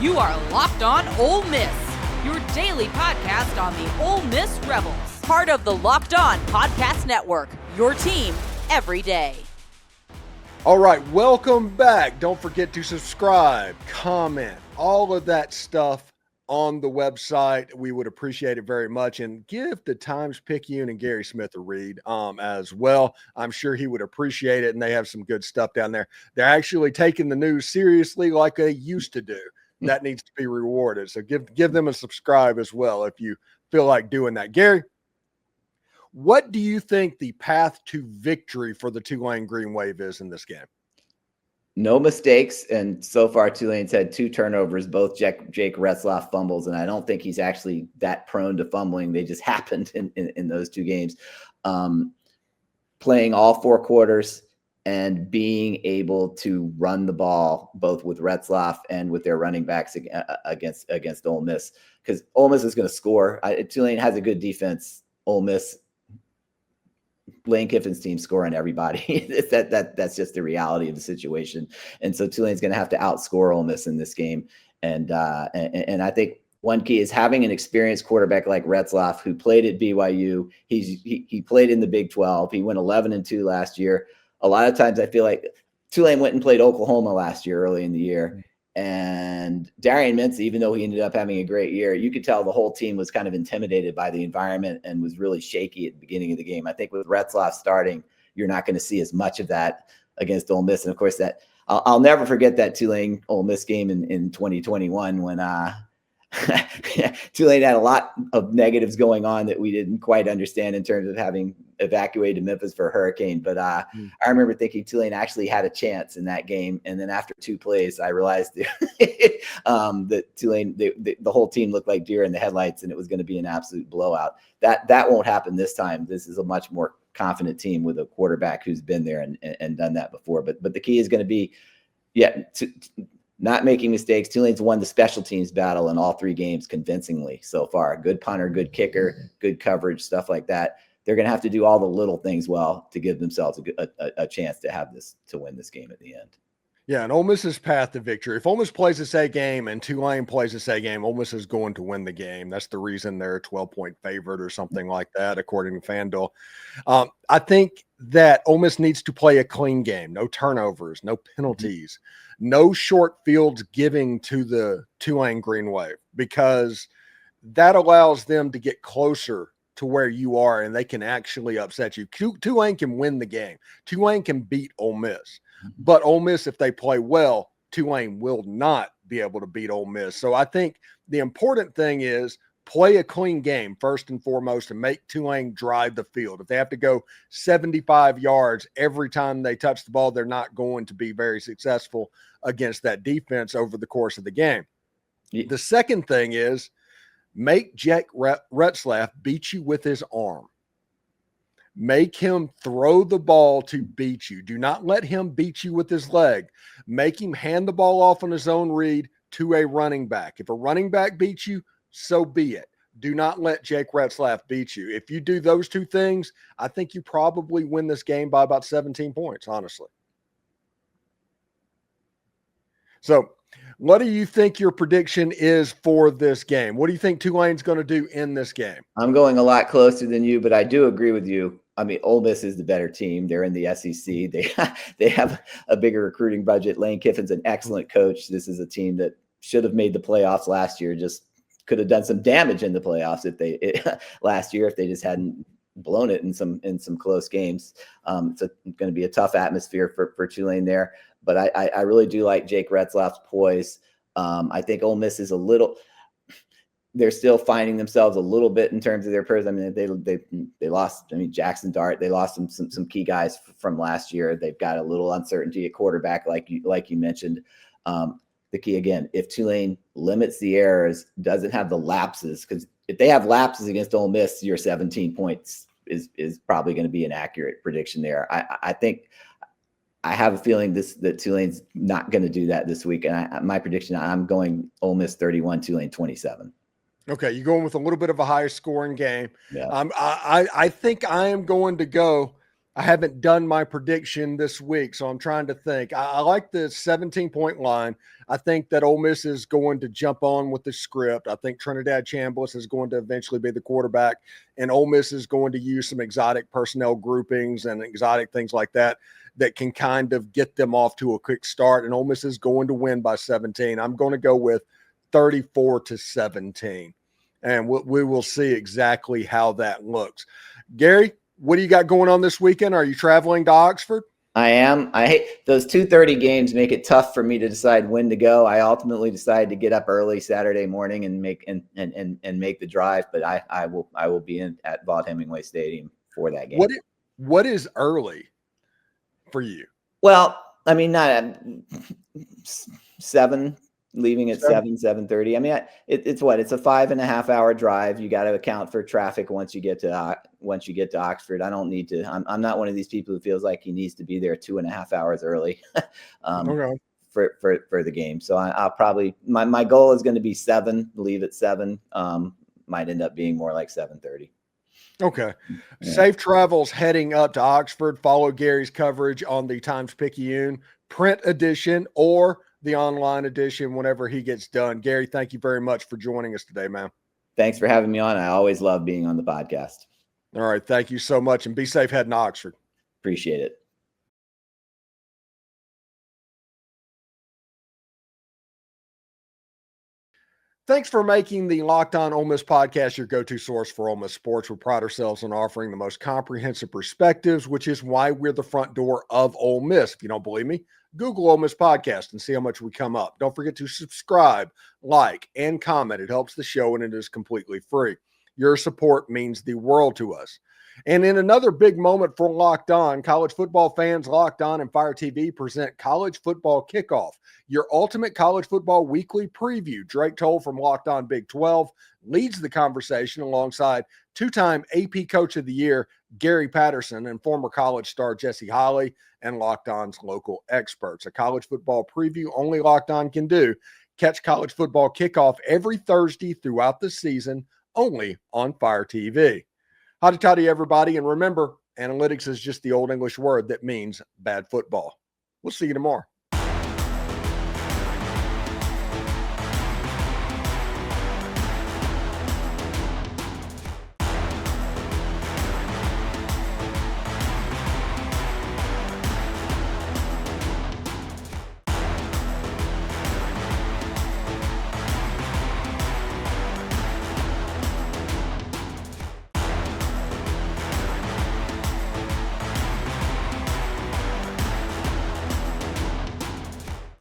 You are Locked On Ole Miss, your daily podcast on the Ole Miss Rebels. Part of the Locked On Podcast Network, your team every day. All right, welcome back. Don't forget to subscribe, comment, all of that stuff on the website. We would appreciate it very much. And give the Times-Picayune and Gary Smith a read as well. I'm sure he would appreciate it, and they have some good stuff down there. They're actually taking the news seriously like they used to do. That needs to be rewarded. So give them a subscribe as well if you feel like doing that. Gary, what do you think the path to victory for the Tulane Green Wave is in this game? No mistakes, and so far Tulane's had 2 turnovers, both Jake Retzlaff fumbles, and I don't think he's actually that prone to fumbling. They just happened in those 2 games. Playing all 4 quarters and being able to run the ball both with Retzlaff and with their running backs against Ole Miss, because Ole Miss is going to score. Tulane has a good defense. Ole Miss, Lane Kiffin's team scoring everybody. That's just the reality of the situation. And so Tulane's going to have to outscore Ole Miss in this game. And I think one key is having an experienced quarterback like Retzlaff, who played at BYU. He played in the Big 12. He went 11-2 last year. A lot of times I feel like Tulane went and played Oklahoma last year, early in the year. And Darian Mintz, even though he ended up having a great year, you could tell the whole team was kind of intimidated by the environment and was really shaky at the beginning of the game. I think with Retzlaff starting, you're not going to see as much of that against Ole Miss. And of course, that I'll never forget that Tulane Ole Miss game in 2021 when Tulane had a lot of negatives going on that we didn't quite understand in terms of having evacuated Memphis for a hurricane. But I remember thinking Tulane actually had a chance in that game. And then after 2 plays, I realized that Tulane, the whole team looked like deer in the headlights, and it was going to be an absolute blowout. That won't happen this time. This is a much more confident team with a quarterback who's been there and done that before. But the key is going to be, not making mistakes. Tulane's won the special teams battle in all 3 games convincingly so far. Good punter, good kicker, good coverage, stuff like that. They're going to have to do all the little things well to give themselves a chance to win this game at the end. Yeah, and Ole Miss's path to victory. If Ole Miss plays this A game and Tulane plays this A game, Ole Miss is going to win the game. That's the reason they're a 12-point favorite or something like that, according to FanDuel. I think that Ole Miss needs to play a clean game. No turnovers, no penalties, no short fields giving to the Tulane Green Wave, because that allows them to get closer to where you are and they can actually upset you. Tulane can win the game. Tulane can beat Ole Miss. But Ole Miss, if they play well, Tulane will not be able to beat Ole Miss. So I think the important thing is play a clean game first and foremost and make Tulane drive the field. If they have to go 75 yards every time they touch the ball, they're not going to be very successful against that defense over the course of the game. Yeah. The second thing is make Jake Retzlaff beat you with his arm. Make him throw the ball to beat you. Do not let him beat you with his leg. Make him hand the ball off on his own read to a running back. If a running back beats you, so be it. Do not let Jake Retzlaff beat you. If you do those 2 things, I think you probably win this game by about 17 points, honestly. So what do you think your prediction is for this game? What do you think Tulane's going to do in this game? I'm going a lot closer than you, but I do agree with you. I mean, Ole Miss is the better team. They're in the SEC. They have a bigger recruiting budget. Lane Kiffin's an excellent coach. This is a team that should have made the playoffs last year. Just could have done some damage in the playoffs last year if they just hadn't blown it in some close games. It's going to be a tough atmosphere for Tulane there. But I really do like Jake Retzlaff's poise. I think Ole Miss is they're still finding themselves a little bit in terms of their person. I mean, they lost. I mean, Jackson Dart. They lost some key guys from last year. They've got a little uncertainty at quarterback, like you mentioned. The key again, if Tulane limits the errors, doesn't have the lapses, because if they have lapses against Ole Miss, your 17 points is probably going to be an accurate prediction there. I think. I have a feeling that Tulane's not going to do that this week. And my prediction, I'm going Ole Miss 31, Tulane 27. Okay, you're going with a little bit of a higher scoring game. Yeah. I think I am going to go I haven't done my prediction this week, so I'm trying to think. I like the 17-point line. I think that Ole Miss is going to jump on with the script. I think Trinidad Chambers is going to eventually be the quarterback, and Ole Miss is going to use some exotic personnel groupings and exotic things like that can kind of get them off to a quick start, and Ole Miss is going to win by 17. I'm going to go with 34-17, and we will see exactly how that looks. Gary, what do you got going on this weekend? Are you traveling to Oxford? I am. I hate those 2:30 games make it tough for me to decide when to go. I ultimately decided to get up early Saturday morning and make the drive, but I will be at Vaught Hemingway Stadium for that game. What is early for you? Well, I mean, not at 7, leaving at 7:30. I mean, it's a 5.5 hour drive. You got to account for traffic once you get to Oxford. I don't need to. I'm not one of these people who feels like he needs to be there 2.5 hours early Okay. for the game. So I'll probably my goal is going to be 7. Leave at 7. Might end up being more like 7:30. Okay. Yeah. Safe travels heading up to Oxford. Follow Gary's coverage on the Times-Picayune print edition or the online edition whenever he gets done. Gary, thank you very much for joining us today, man. Thanks for having me on. I always love being on the podcast. All right. Thank you so much, and be safe heading to Oxford. Appreciate it. Thanks for making the Locked On Ole Miss podcast your go-to source for Ole Miss sports. We pride ourselves on offering the most comprehensive perspectives, which is why we're the front door of Ole Miss. If you don't believe me, Google Ole Miss podcast and see how much we come up. Don't forget to subscribe, like, and comment. It helps the show, and it is completely free. Your support means the world to us. And in another big moment for Locked On, college football fans, Locked On and Fire TV present College Football Kickoff, your ultimate college football weekly preview. Drake Toll from Locked On Big 12 leads the conversation alongside two-time AP Coach of the Year Gary Patterson and former college star Jesse Holley and Locked On's local experts. A college football preview only Locked On can do. Catch College Football Kickoff every Thursday throughout the season, only on Fire TV. Howdy toddy, everybody. And remember, analytics is just the old English word that means bad football. We'll see you tomorrow.